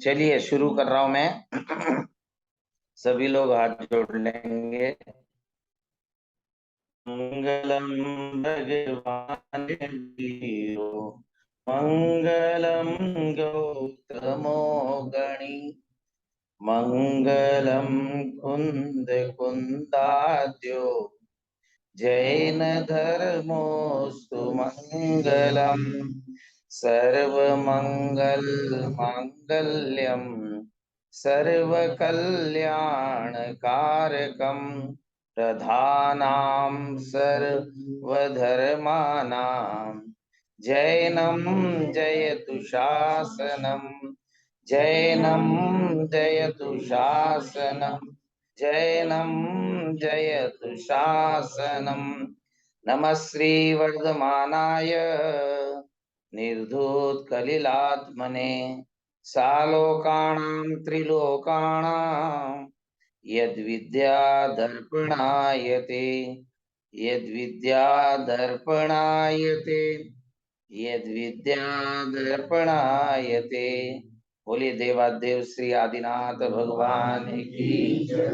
चलिए शुरू कर रहा हूं मैं। सभी लोग हाथ जोड़ लेंगे। मंगलम भगवान वीरो मंगलम गौतमो गणी मंगलम कुंद कुंदाद्यो जैन धर्मोस्तु मंगलम सर्वमंगल मांगल्यम सर्वकल्याणकारकम प्रधानां सर्वधर्माणां जैनं जयतु शासनम जैनं जयतु शासनम जैनं जयतु शासनम। नमः श्री वर्धमानाय निर्धूतकलिलात्मने सालोकानां त्रिलोकानां यद्विद्यादर्पणायते यद्विद्यादर्पणायते यद्विद्यादर्पणायते। बोले देवादेव श्री आदिनाथ भगवान की जय।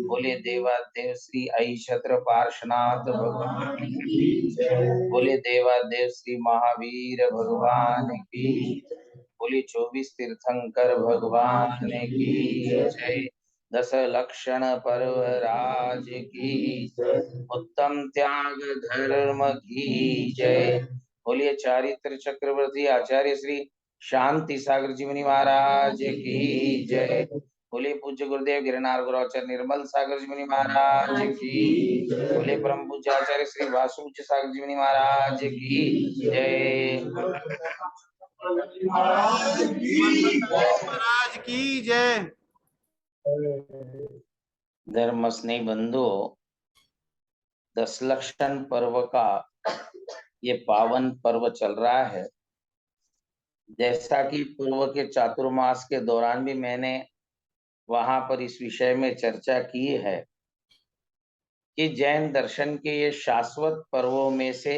बोले देवादेव श्री अहिछत्र पार्श्वनाथ भगवान की जय। बोले देवादेव श्री महावीर भगवान की जय। बोले 24 तीर्थंकर भगवान की जय। 10 लक्षण पर्व राज की जय। उत्तम त्याग धर्म की जय। बोलिए चारित्र चक्रवर्ती आचार्य श्री शांति सागर जी मुनि महाराज की जय। बोले पूज्य गुरुदेव गिरनार गुरुआचार्य निर्मल सागर जी मुनि महाराज की। बोले परम पूज्य आचार्य श्री वासुदेव सागर जी मुनि महाराज की जय। महाराज की जय। धर्म स्नेही बंधु, 10 लक्षण पर्व का ये पावन पर्व चल रहा है। जैसा कि पूर्व के चातुर्मास के दौरान भी मैंने वहां पर इस विषय में चर्चा की है कि जैन दर्शन के ये शाश्वत पर्वों में से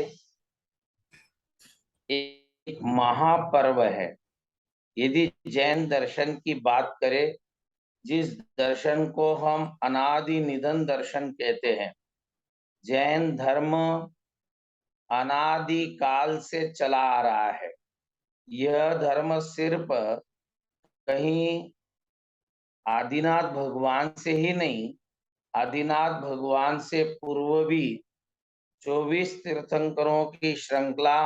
एक महापर्व है। यदि जैन दर्शन की बात करें, जिस दर्शन को हम अनादि निधन दर्शन कहते हैं, जैन धर्म अनादि काल से चला आ रहा है। यह धर्म सिर्फ कहीं आदिनाथ भगवान से ही नहीं, आदिनाथ भगवान से पूर्व भी 24 तीर्थंकरों की श्रृंखला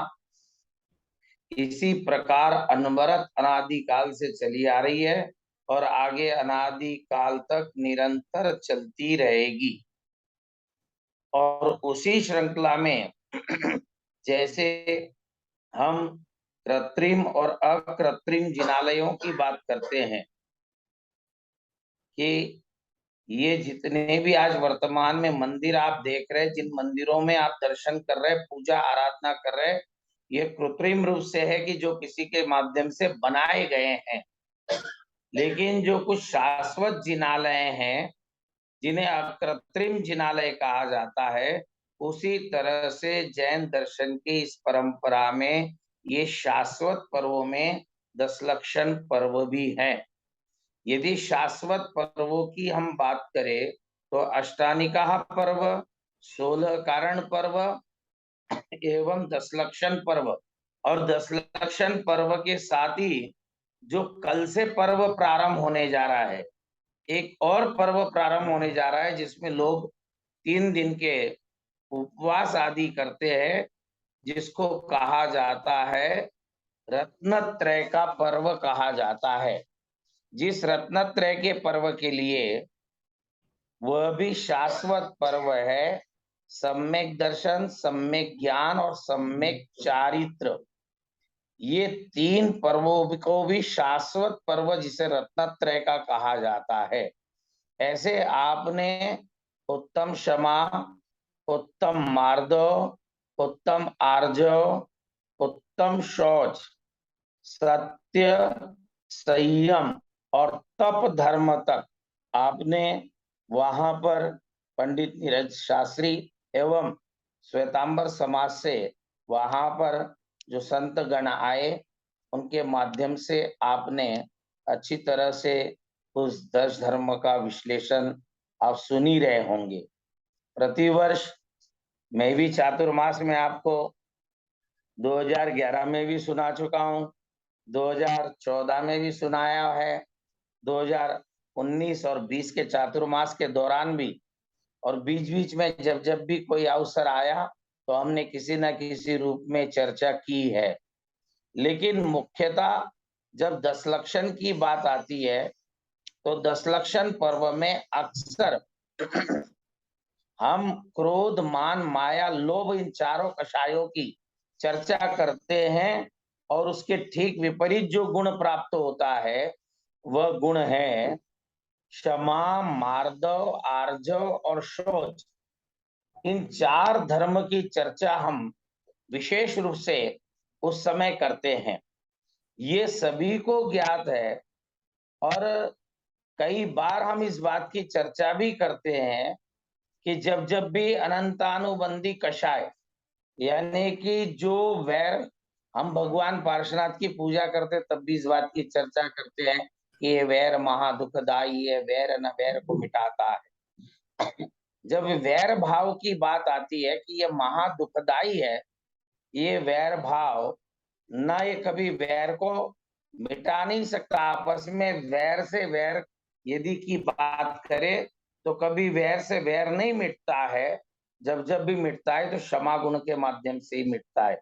इसी प्रकार अनवरत अनादि काल से चली आ रही है और आगे अनादि काल तक निरंतर चलती रहेगी। और उसी श्रृंखला में जैसे हम कृत्रिम और अकृत्रिम जिनालयों की बात करते हैं कि ये जितने भी आज वर्तमान में मंदिर आप देख रहे हैं, जिन मंदिरों में आप दर्शन कर रहे हैं, पूजा आराधना कर रहे हैं, ये कृत्रिम रूप से है कि जो किसी के माध्यम से बनाए गए हैं। लेकिन जो कुछ शाश्वत जिनालय हैं, जिन्हें अकृत्रिम जिनालय कहा जाता है, उसी तरह से जैन दर्शन की इस परंपरा में ये शाश्वत पर्वों में 10 लक्षण पर्व भी है। यदि शाश्वत पर्वों की हम बात करें तो अष्टानिकाह पर्व, 16 कारण पर्व एवं 10 लक्षण पर्व, और 10 लक्षण पर्व के साथ ही जो कल से पर्व प्रारंभ होने जा रहा है, एक और पर्व प्रारंभ होने जा रहा है जिसमें लोग 3 दिन के उपवास आदि करते हैं, जिसको कहा जाता है रत्नत्रय का पर्व कहा जाता है। जिस रत्नत्रय के पर्व के लिए वह भी शाश्वत पर्व है, सम्यक दर्शन, सम्यक ज्ञान और सम्यक चारित्र, ये 3 पर्वों को भी शाश्वत पर्व जिसे रत्नत्रय का कहा जाता है। ऐसे आपने उत्तम क्षमा, उत्तम मार्दव, उत्तम आर्जव, उत्तम शौच, सत्य, संयम और तप धर्म तक आपने वहां पर पंडित नीरज शास्त्री एवं श्वेतांबर समाज से वहां पर जो संत गण आए, उनके माध्यम से आपने अच्छी तरह से उस 10 धर्म का विश्लेषण आप सुन ही रहे होंगे। प्रतिवर्ष मैं भी चातुर्मास में आपको 2011 में भी सुना चुका हूँ, 2014 में भी सुनाया है, 2019 और 20 के चातुर्मास के दौरान भी, और बीच बीच में जब जब भी कोई अवसर आया तो हमने किसी न किसी रूप में चर्चा की है। लेकिन मुख्यतः जब 10 लक्षण की बात आती है तो 10 लक्षण पर्व में अक्सर हम क्रोध, मान, माया, लोभ, इन चारों कषायों की चर्चा करते हैं, और उसके ठीक विपरीत जो गुण प्राप्त होता है वह गुण है क्षमा, मार्दव, आर्जव और शौच। इन 4 धर्म की चर्चा हम विशेष रूप से उस समय करते हैं। ये सभी को ज्ञात है, और कई बार हम इस बात की चर्चा भी करते हैं कि जब जब भी अनंतानुबंधी कषाय, यानी कि जो वैर, हम भगवान पार्श्वनाथ की पूजा करते तब भी इस बात की चर्चा करते हैं कि ये वैर महादुखदाई है, वैर न वैर को मिटाता है। जब वैर भाव की बात आती है कि ये महादुखदाई है, ये वैर भाव, न ये कभी वैर को मिटा नहीं सकता। आपस में वैर से वैर यदि की बात करें तो कभी वैर से वैर नहीं मिटता है। जब जब भी मिटता है तो क्षमा गुण के माध्यम से ही मिटता है।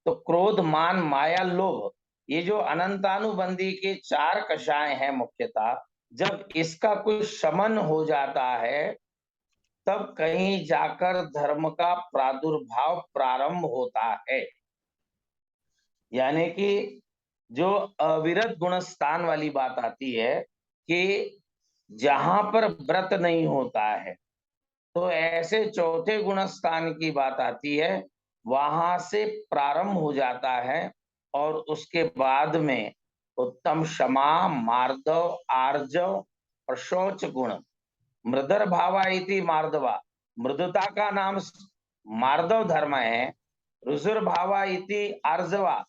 तो क्रोध, मान, माया, लोभ, ये जो अनंतानुबंधी के 4 कषाय हैं मुख्यतः, जब इसका कुछ शमन हो जाता है तब कहीं जाकर धर्म का प्रादुर्भाव प्रारंभ होता है। यानी कि जो अविरत गुण स्थान वाली बात आती है कि जहां पर व्रत नहीं होता है, तो ऐसे चौथे गुण स्थान की बात आती है, वहां से प्रारंभ हो जाता है, और उसके बाद में उत्तम क्षमा, मार्दव, आर्जव और शौच गुण। मृदर भावा इति मार्दवा, मृदुता का नाम मार्दव धर्म है। रुजुर भावा इति आर्जवा,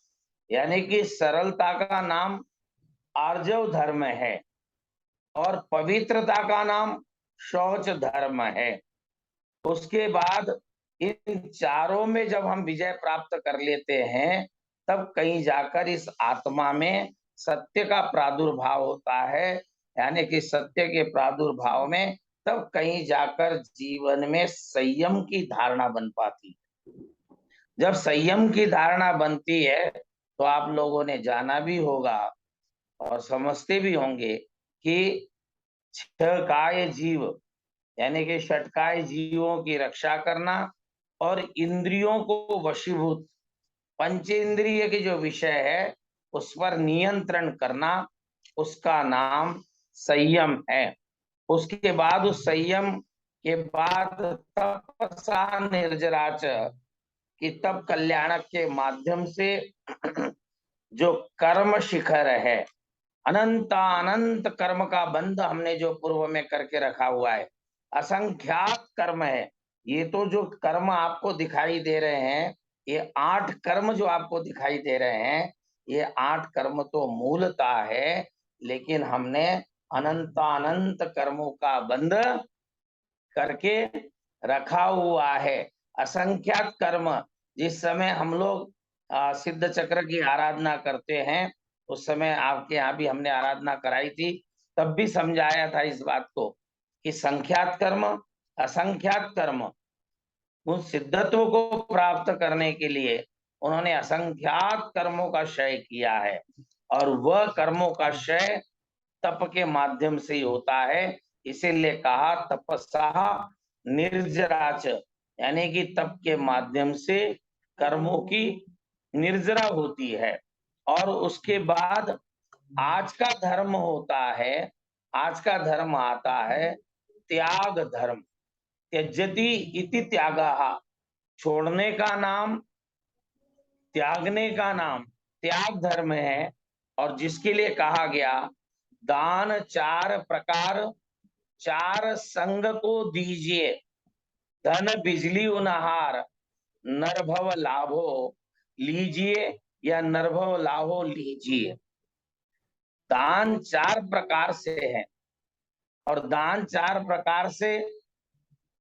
यानी कि सरलता का नाम आर्जव धर्म है, और पवित्रता का नाम शौच धर्म है। उसके बाद इन चारों में जब हम विजय प्राप्त कर लेते हैं तब कहीं जाकर इस आत्मा में सत्य का प्रादुर्भाव होता है। यानी कि सत्य के प्रादुर्भाव में तब कहीं जाकर जीवन में संयम की धारणा बन पाती है। जब संयम की धारणा बनती है तो आप लोगों ने जाना भी होगा और समझते भी होंगे कि 6 काय जीव, यानी कि षटकाय जीवों की रक्षा करना और इंद्रियों को वशीभूत, पंचेंद्रिय के जो विषय है उस पर नियंत्रण करना, उसका नाम संयम है। उसके बाद उस संयम के बाद तपसा निर्जराच, कि तप कल्याणक के माध्यम से जो कर्म शिखर है, अनंत अनंत कर्म का बंध हमने जो पूर्व में करके रखा हुआ है, असंख्यात कर्म है। ये तो जो कर्म आपको दिखाई दे रहे हैं, ये 8 कर्म जो आपको दिखाई दे रहे हैं, ये 8 कर्म तो मूलता है, लेकिन हमने अनंत अनंत कर्मों का बंध करके रखा हुआ है। असंख्यात कर्म, जिस समय हम लोग सिद्ध चक्र की आराधना करते हैं, उस समय आपके यहाँ भी हमने आराधना कराई थी, तब भी समझाया था इस बात को कि संख्यात कर्म, असंख्यात कर्म, उस सिद्धत्व को प्राप्त करने के लिए उन्होंने असंख्यात कर्मों का क्षय किया है, और वह कर्मों का क्षय तप के माध्यम से ही होता है। इसीलिए कहा तपस्या निर्जराच, यानी कि तप के माध्यम से कर्मों की निर्जरा होती है। और उसके बाद आज का धर्म होता है, आज का धर्म आता है त्याग धर्म। त्यजति इति त्यागः, छोड़ने का नाम, त्यागने का नाम त्याग धर्म है। और जिसके लिए कहा गया दान 4 प्रकार, 4 संग को दीजिए, धन बिजली उनहार, नरभव लाभो लीजिए या नरभव लाभो लीजिए। दान 4 प्रकार से है, और दान 4 प्रकार से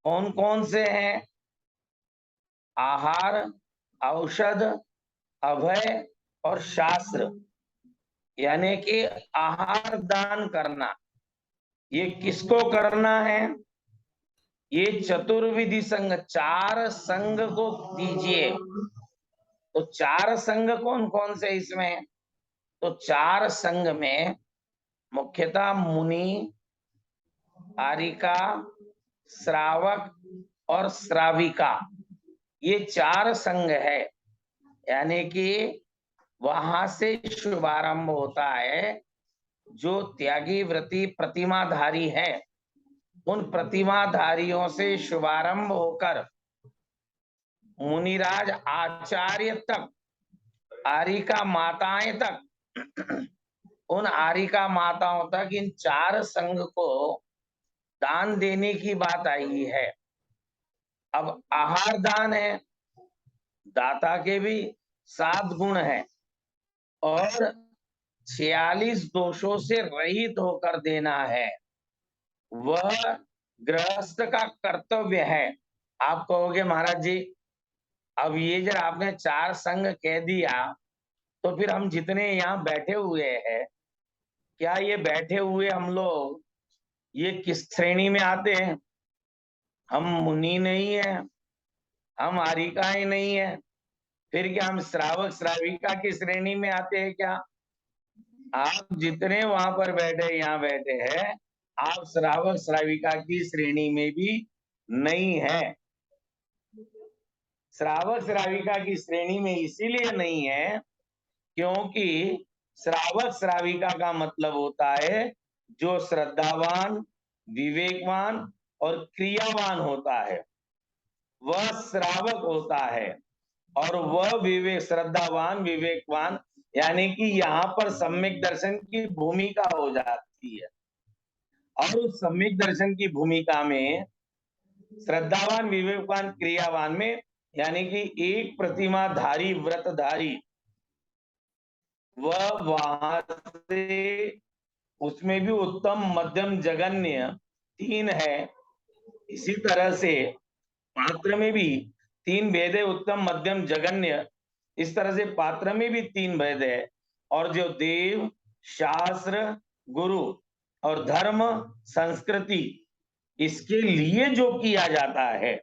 कौन कौन से हैं? आहार, औषध, अभय और शास्त्र। यानी कि आहार दान करना, ये किसको करना है? ये चतुर्विधि संघ, 4 संघ को दीजिए। तो 4 संघ कौन कौन से इसमें? तो 4 संघ में मुख्यतः मुनि, आरिका, श्रावक और श्राविका, ये 4 संघ है। यानी कि वहां से शुभारंभ होता है। जो त्यागी व्रती प्रतिमाधारी है, उन प्रतिमाधारियों से शुभारंभ होकर मुनिराज आचार्य तक, आरिका माताएं तक, उन आरिका माताओं तक इन 4 संघ को दान देने की बात आई है। अब आहार दान है, दाता के भी 7 गुण हैं और 46 दोषों से रहित होकर देना है, वह गृहस्थ का कर्तव्य है। आप कहोगे महाराज जी, अब ये जब आपने 4 संघ कह दिया, तो फिर हम जितने यहाँ बैठे हुए हैं, क्या ये बैठे हुए हम लोग ये किस श्रेणी में आते हैं? हम मुनि नहीं है, हम आरिकाएं नहीं है, फिर क्या हम श्रावक श्राविका की श्रेणी में आते हैं क्या? आप जितने वहां पर बैठे, यहाँ बैठे हैं, आप श्रावक श्राविका की श्रेणी में भी नहीं है। श्रावक श्राविका की श्रेणी में इसीलिए नहीं है क्योंकि श्रावक श्राविका का मतलब होता है जो श्रद्धावान, विवेकवान और क्रियावान होता है, वह श्रावक होता है। और वह विवेक, श्रद्धावान, विवेकवान, यानी कि यहाँ पर सम्यक दर्शन की भूमिका हो जाती है। और उस सम्यक दर्शन की भूमिका में श्रद्धावान, विवेकवान, क्रियावान में, यानी कि एक प्रतिमाधारी व्रतधारी, वह वहां से, उसमें भी उत्तम, मध्यम, जघन्य 3 है। इसी तरह से पात्र में भी 3 भेद है, उत्तम, मध्यम, जघन्य। इस तरह से पात्र में भी 3 भेद है। और जो देव, शास्त्र, गुरु और धर्म, संस्कृति, इसके लिए जो किया जाता है,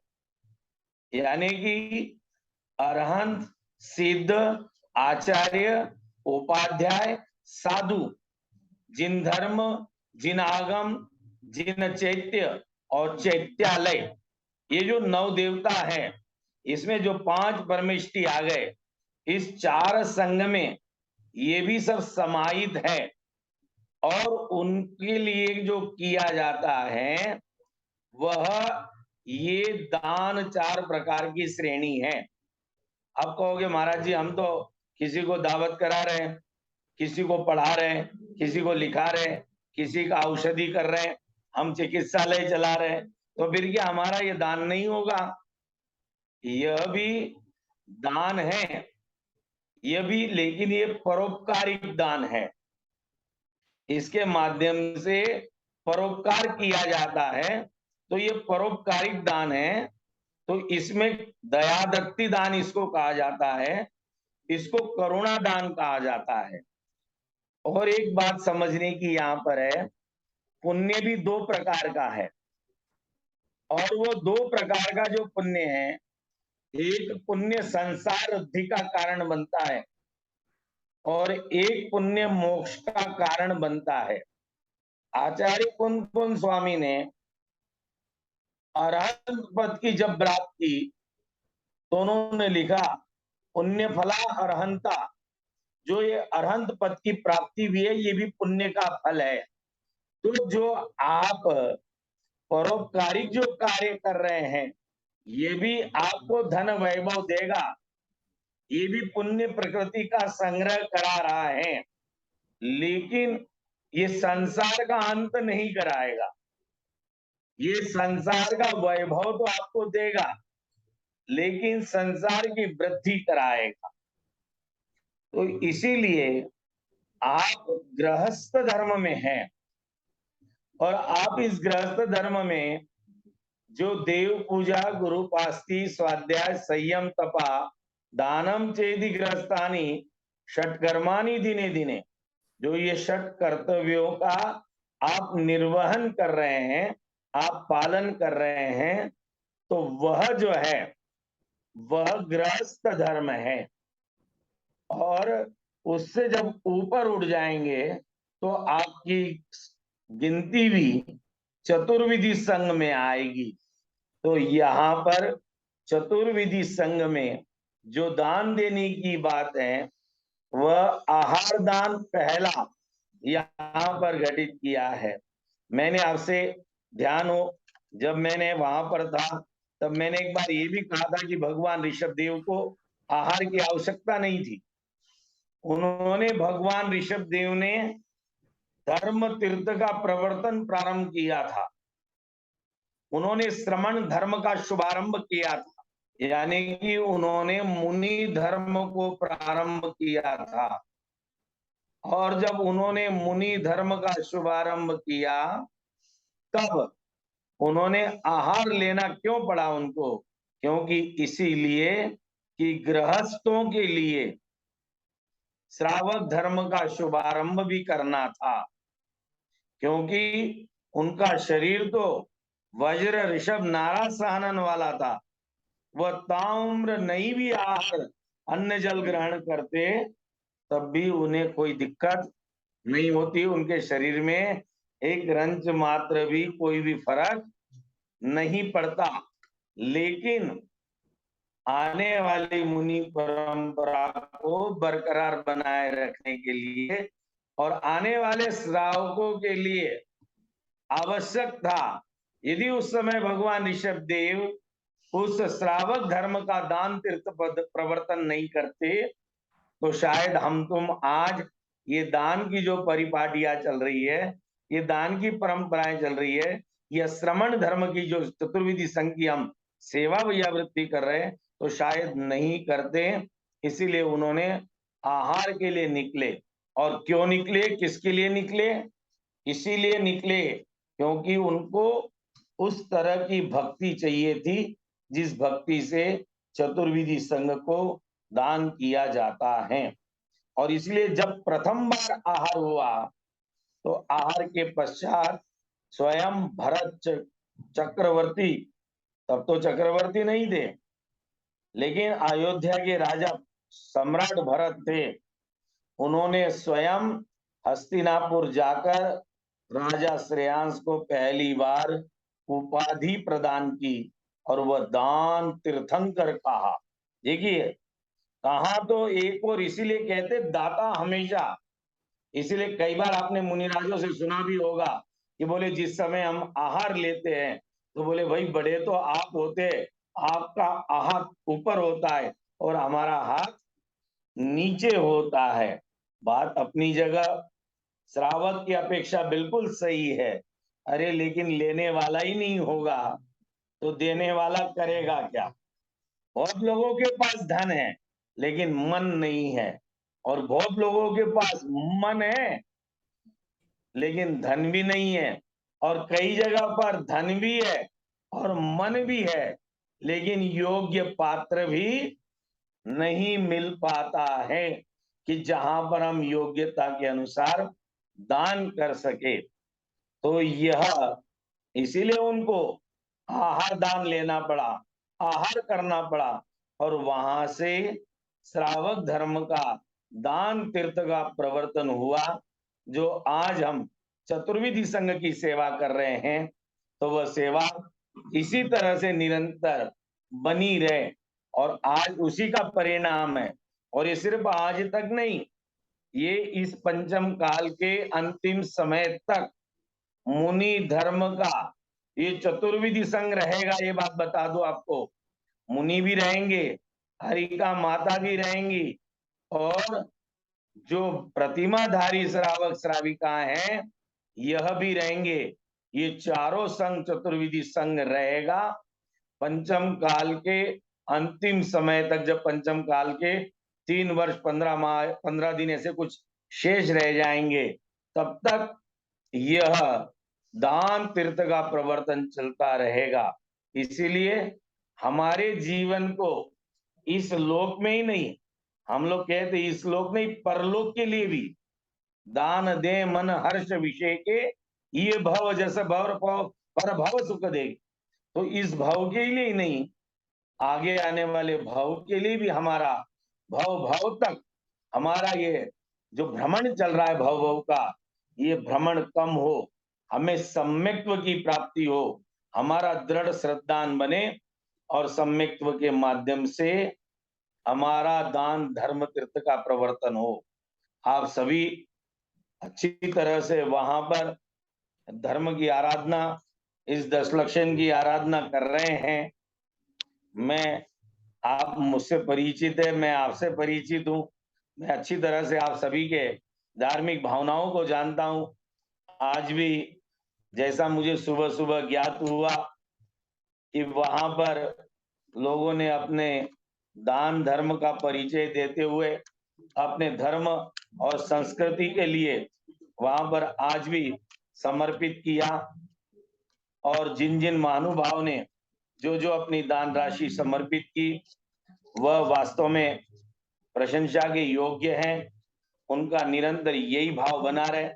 यानी कि अरहंत, सिद्ध, आचार्य, उपाध्याय, साधु, जिन धर्म, जिन आगम, जिन चैत्य और चैत्यालय, ये जो 9 देवता हैं, इसमें जो 5 परमेष्टि आ गए, इस 4 संघ में ये भी सब समाहित है। और उनके लिए जो किया जाता है वह ये दान 4 प्रकार की श्रेणी है। आप कहोगे महाराज जी, हम तो किसी को दावत करा रहे हैं, किसी को पढ़ा रहे हैं, किसी को लिखा रहे हैं, किसी का औषधि कर रहे हैं, हम चिकित्सालय चला रहे हैं, तो फिर क्या हमारा ये दान नहीं होगा? यह भी दान है, यह भी, लेकिन ये परोपकारिक दान है। इसके माध्यम से परोपकार किया जाता है, तो ये परोपकारिक दान है। तो इसमें दया दत्ती दान इसको कहा जाता है, इसको करुणा दान कहा जाता है। और एक बात समझने की यहाँ पर है, पुण्य भी 2 प्रकार का है। और वो 2 प्रकार का जो पुण्य है, एक पुण्य संसार वृद्धि का कारण बनता है और एक पुण्य मोक्ष का कारण बनता है। आचार्य कुंद कुंद स्वामी ने अरहंत पद की जब प्राप्ति की, तो उन्होंने लिखा, पुण्य फला अरहंता, जो ये अरहंत पद की प्राप्ति भी है, ये भी पुण्य का फल है। तो जो आप परोपकारिक जो कार्य कर रहे हैं, ये भी आपको धन वैभव देगा, ये भी पुण्य प्रकृति का संग्रह करा रहा है, लेकिन ये संसार का अंत नहीं कराएगा। ये संसार का वैभव तो आपको देगा, लेकिन संसार की वृद्धि कराएगा। तो इसीलिए आप गृहस्थ धर्म में हैं और आप इस गृहस्थ धर्म में जो देव पूजा, गुरुपास्ति, स्वाध्याय, संयम, तपा, दानम चेदि गृहस्थानी षटकर्माणि दिने दिने, जो ये षट कर्तव्यों का आप निर्वहन कर रहे हैं, आप पालन कर रहे हैं, तो वह जो है वह गृहस्थ धर्म है। और उससे जब ऊपर उठ जाएंगे तो आपकी गिनती भी चतुर्विधि संघ में आएगी। तो यहाँ पर चतुर्विधि संघ में जो दान देने की बात है वह आहार दान पहला यहाँ पर घटित किया है। मैंने आपसे ध्यान हो, जब मैंने वहां पर था तब मैंने एक बार ये भी कहा था कि भगवान ऋषभ देव को आहार की आवश्यकता नहीं थी। उन्होंने भगवान ऋषभ देव ने धर्म तीर्थ का प्रवर्तन प्रारंभ किया था। उन्होंने श्रमण धर्म का शुभारंभ किया था, यानी कि उन्होंने मुनि धर्म को प्रारंभ किया था। और जब उन्होंने मुनि धर्म का शुभारंभ किया तब उन्होंने आहार लेना क्यों पड़ा उनको? क्योंकि इसीलिए कि गृहस्थों के लिए श्रावक धर्म का शुभारंभ भी करना था, क्योंकि उनका शरीर तो वज्र ऋषभ नारा सहनन वाला था। वह ताम्र नहीं भी आहार अन्न जल ग्रहण करते तब भी उन्हें कोई दिक्कत नहीं होती, उनके शरीर में एक रंच मात्र भी कोई भी फर्क नहीं पड़ता। लेकिन आने वाली मुनि परंपरा को बरकरार बनाए रखने के लिए और आने वाले श्रावकों के लिए आवश्यक था, यदि उस समय भगवान ऋषभ देव उस श्रावक धर्म का दान तीर्थ प्रवर्तन नहीं करते तो शायद हम तुम आज ये दान की जो परिपाटियां चल रही है, ये दान की परंपराएं चल रही है, यह श्रमण धर्म की जो चतुर्विधि संघ की हम सेवा व्यावृत्ति कर रहे हैं तो शायद नहीं करते। इसीलिए उन्होंने आहार के लिए निकले। और क्यों निकले, किसके लिए निकले? इसीलिए निकले क्योंकि उनको उस तरह की भक्ति चाहिए थी जिस भक्ति से चतुर्विधि संघ को दान किया जाता है। और इसलिए जब प्रथम बार आहार हुआ तो आहार के पश्चात स्वयं भरत चक्रवर्ती, तब तो चक्रवर्ती नहीं थे, लेकिन अयोध्या के राजा सम्राट भरत थे, उन्होंने स्वयं हस्तिनापुर जाकर राजा श्रेयांश को पहली बार उपाधि प्रदान की और वह दान तीर्थंकर कहा। देखिए, कहा तो एक और इसीलिए कहते दाता हमेशा, इसीलिए कई बार आपने मुनिराजों से सुना भी होगा कि बोले जिस समय हम आहार लेते हैं तो बोले भाई बड़े तो आप होते, आपका आहार ऊपर होता है और हमारा हाथ नीचे होता है। बात अपनी जगह श्रावक की अपेक्षा बिल्कुल सही है। अरे लेकिन लेने वाला ही नहीं होगा तो देने वाला करेगा क्या? बहुत लोगों के पास धन है लेकिन मन नहीं है, और बहुत लोगों के पास मन है लेकिन धन भी नहीं है, और कई जगह पर धन भी है और मन भी है लेकिन योग्य पात्र भी नहीं मिल पाता है कि जहां पर हम योग्यता के अनुसार दान कर सके। तो यह इसीलिए उनको आहार दान लेना पड़ा, आहार करना पड़ा, और वहां से श्रावक धर्म का दान तीर्थ का प्रवर्तन हुआ। जो आज हम चतुर्विधि संघ की सेवा कर रहे हैं तो वह सेवा इसी तरह से निरंतर बनी रहे और आज उसी का परिणाम है। और ये सिर्फ आज तक नहीं, ये इस पंचम काल के अंतिम समय तक मुनि धर्म का ये चतुर्विधि संघ रहेगा। ये बात बता दो आपको, मुनि भी रहेंगे, हरिका माता भी रहेंगी, और जो प्रतिमाधारी श्रावक श्राविका हैं यह भी रहेंगे। ये चारों संघ चतुर्विधि संघ रहेगा पंचम काल के अंतिम समय तक। जब पंचम काल के 3 वर्ष 15 माह 15 दिन ऐसे कुछ शेष रह जाएंगे, तब तक यह दान तीर्थ का प्रवर्तन चलता रहेगा। इसीलिए हमारे जीवन को इस लोक में ही नहीं, हम लोग कहते इस लोक नहीं, परलोक के लिए भी दान दे मन हर्ष विषय के, ये भव जैसे भव पर भव सुख दे। तो इस भव के लिए ही नहीं, आगे आने वाले भव के लिए भी हमारा भव तक हमारा ये जो भ्रमण चल रहा है भव का, ये भ्रमण कम हो, हमें सम्यक्त्व की प्राप्ति हो, हमारा दृढ़ श्रद्धान बने और सम्यक्त्व के माध्यम से हमारा दान धर्म तीर्थ का प्रवर्तन हो। आप सभी अच्छी तरह से वहां पर धर्म की आराधना, इस दशलक्षण की आराधना कर रहे हैं। मैं, आप मुझसे परिचित है, मैं आपसे परिचित हूँ, मैं अच्छी तरह से आप सभी के धार्मिक भावनाओं को जानता हूँ। आज भी जैसा मुझे सुबह सुबह ज्ञात हुआ कि वहां पर लोगों ने अपने दान धर्म का परिचय देते हुए अपने धर्म और संस्कृति के लिए वहां पर आज भी समर्पित किया, और जिन जिन महानुभाव ने जो जो अपनी दान राशि समर्पित की, वह वास्तव में प्रशंसा के योग्य हैं। उनका निरंतर यही भाव बना रहे।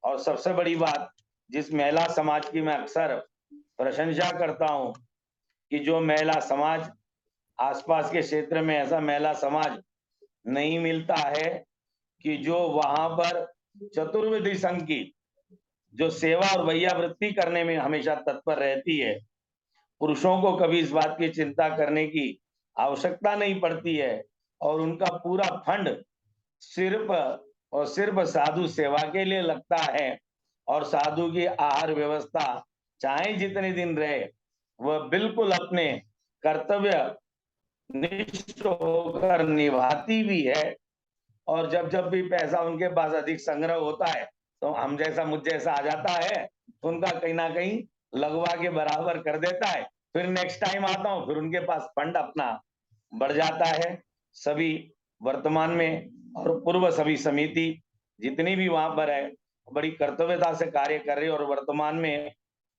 और सबसे बड़ी बात, जिस महिला समाज की मैं अक्सर प्रशंसा करता हूं, कि जो महिला समाज, आसपास के क्षेत्र में ऐसा महिला समाज नहीं मिलता है कि जो वहां पर चतुर्विधि संघ की जो सेवा और वैयावृत्ति करने में हमेशा तत्पर रहती है। पुरुषों को कभी इस बात की चिंता करने की आवश्यकता नहीं पड़ती है, और उनका पूरा फंड सिर्फ और सिर्फ साधु सेवा के लिए लगता है। और साधु की आहार व्यवस्था चाहे जितने दिन रहे, वह बिल्कुल अपने कर्तव्य निष्ठ होकर निभाती भी है। और जब जब भी पैसा उनके पास अधिक संग्रह होता है, तो हम जैसा मुझ जैसा आ जाता है, तो उनका कहीं ना कहीं लगवा के बराबर कर देता है। फिर नेक्स्ट टाइम आता हूँ, फिर उनके पास फंड अपना बढ़ जाता है। सभी वर्तमान में और पूर्व सभी समिति जितनी भी वहां पर है, बड़ी कर्तव्यता से कार्य कर रही है। और वर्तमान में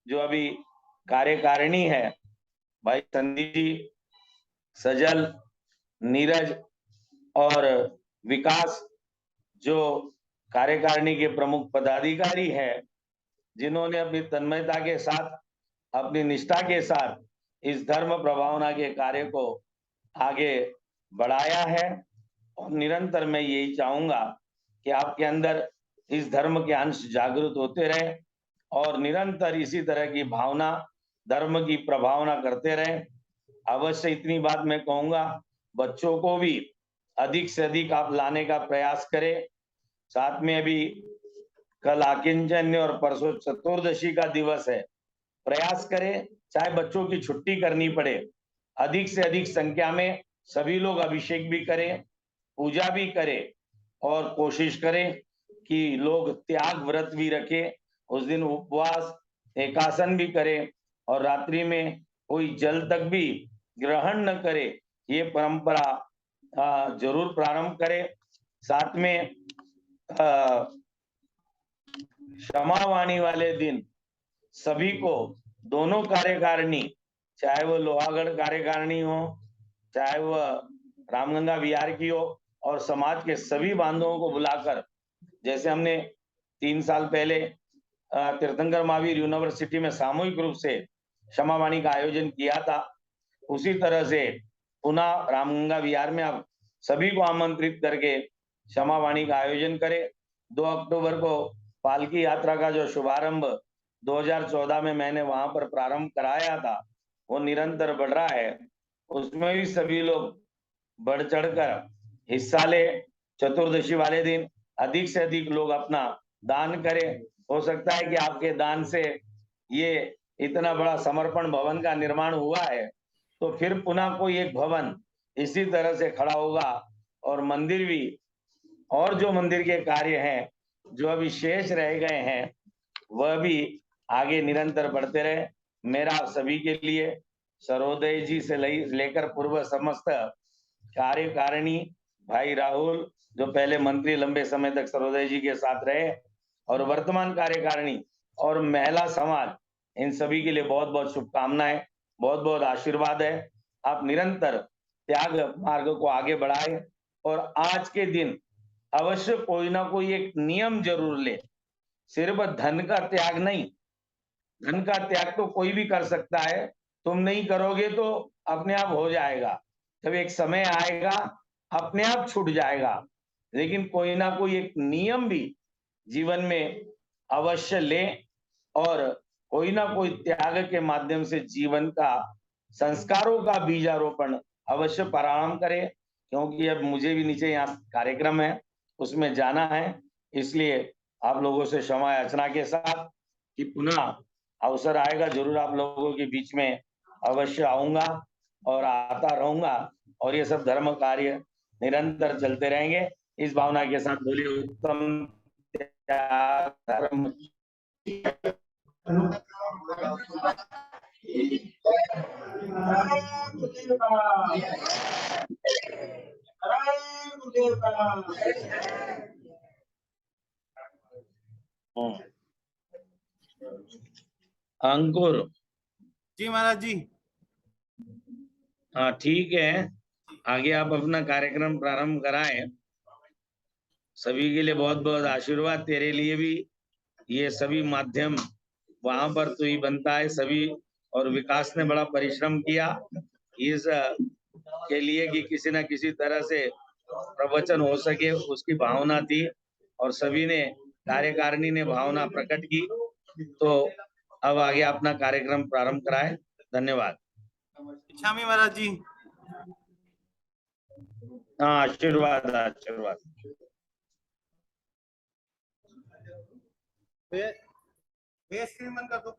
जो अभी कार्यकारिणी है, भाई संदीप जी, सजल, नीरज और विकास, जो कार्यकारिणी के प्रमुख पदाधिकारी हैं, जिन्होंने अपनी तन्मयता के साथ, अपनी निष्ठा के साथ इस धर्म प्रभावना के कार्य को आगे बढ़ाया है। और निरंतर मैं यही चाहूंगा कि आपके अंदर इस धर्म के अंश जागृत होते रहे, और निरंतर इसी तरह की भावना, धर्म की प्रभावना करते रहे। अवश्य इतनी बात मैं कहूंगा, बच्चों को भी अधिक से अधिक आप लाने का प्रयास करें। साथ में अभी कल आकिंचन्य और परसों चतुर्दशी का दिवस है, प्रयास करें चाहे बच्चों की छुट्टी करनी पड़े, अधिक से अधिक संख्या में सभी लोग अभिषेक भी करें, पूजा भी करें, और कोशिश करें कि लोग त्याग व्रत भी रखें, उस दिन उपवास एकासन भी करें, और रात्रि में कोई जल तक भी ग्रहण न करे, ये परंपरा जरूर प्रारंभ करें। साथ में क्षमावाणी वाले दिन सभी को, दोनों कार्यकारिणी, चाहे वो लोहागढ़ कार्यकारिणी हो, चाहे वह रामगंगा विहार की हो, और समाज के सभी बांधवों को बुलाकर, जैसे हमने 3 साल पहले तीर्थंकर महावीर यूनिवर्सिटी में सामूहिक रूप से क्षमावाणी का आयोजन किया था, उसी तरह से पुनः रामगंगा विहार में अब सभी को आमंत्रित करके क्षमावाणी का आयोजन करें। 2 अक्टूबर को पालकी यात्रा का जो शुभारंभ 2014 में मैंने वहां पर प्रारंभ कराया था, वो निरंतर बढ़ रहा है। उसमें भी सभी लोग बढ़ चढ़कर हिस्सा ले। चतुर्दशी वाले दिन अधिक से अधिक लोग अपना दान करें। हो सकता है कि आपके दान से ये इतना बड़ा समर्पण भवन का निर्माण हुआ है, तो फिर पुनः कोई एक भवन इसी तरह से खड़ा होगा, और मंदिर भी, और जो मंदिर के कार्य हैं जो अभी शेष रह गए हैं, वह भी आगे निरंतर बढ़ते रहे। मेरा सभी के लिए, सर्वोदय जी से लेकर पूर्व समस्त कार्यकारिणी, भाई राहुल, जो पहले मंत्री लंबे समय तक सर्वोदय जी के साथ रहे, और वर्तमान कार्यकारिणी और महिला समाज, इन सभी के लिए बहुत बहुत शुभकामनाएं, बहुत बहुत आशीर्वाद है। आप निरंतर त्याग मार्ग को आगे बढ़ाएं और आज के दिन अवश्य कोई ना कोई एक नियम जरूर ले। सिर्फ धन का त्याग नहीं, धन का त्याग तो कोई भी कर सकता है, तुम नहीं करोगे तो अपने आप हो जाएगा, जब एक समय आएगा अपने आप छूट जाएगा। लेकिन कोई ना कोई एक नियम भी जीवन में अवश्य ले और कोई ना कोई त्याग के माध्यम से जीवन का, संस्कारों का बीजारोपण अवश्य प्रारंभ करे, क्योंकि अब मुझे भी नीचे यहाँ कार्यक्रम है, उसमें जाना है। इसलिए आप लोगों से क्षमा याचना के साथ कि पुनः अवसर आएगा जरूर आप लोगों के बीच में अवश्य आऊंगा और आता रहूंगा, और ये सब धर्म कार्य निरंतर चलते रहेंगे। इस भावना के साथ बोलिए उत्तम धर्म। अंकुर जी महाराज जी। हाँ ठीक है, आगे आप अपना कार्यक्रम प्रारंभ कराएं। सभी के लिए बहुत बहुत आशीर्वाद, तेरे लिए भी ये सभी माध्यम वहां पर तो ही बनता है सभी, और विकास ने बड़ा परिश्रम किया इस के लिए कि किसी न किसी तरह से प्रवचन हो सके, उसकी भावना थी और सभी ने, कार्यकारिणी ने भावना प्रकट की। तो अब आगे अपना कार्यक्रम प्रारंभ कराएं। धन्यवाद। इच्छामी महाराज जी। हाँ आशीर्वाद आशीर्वाद। श्रीमन कर दो।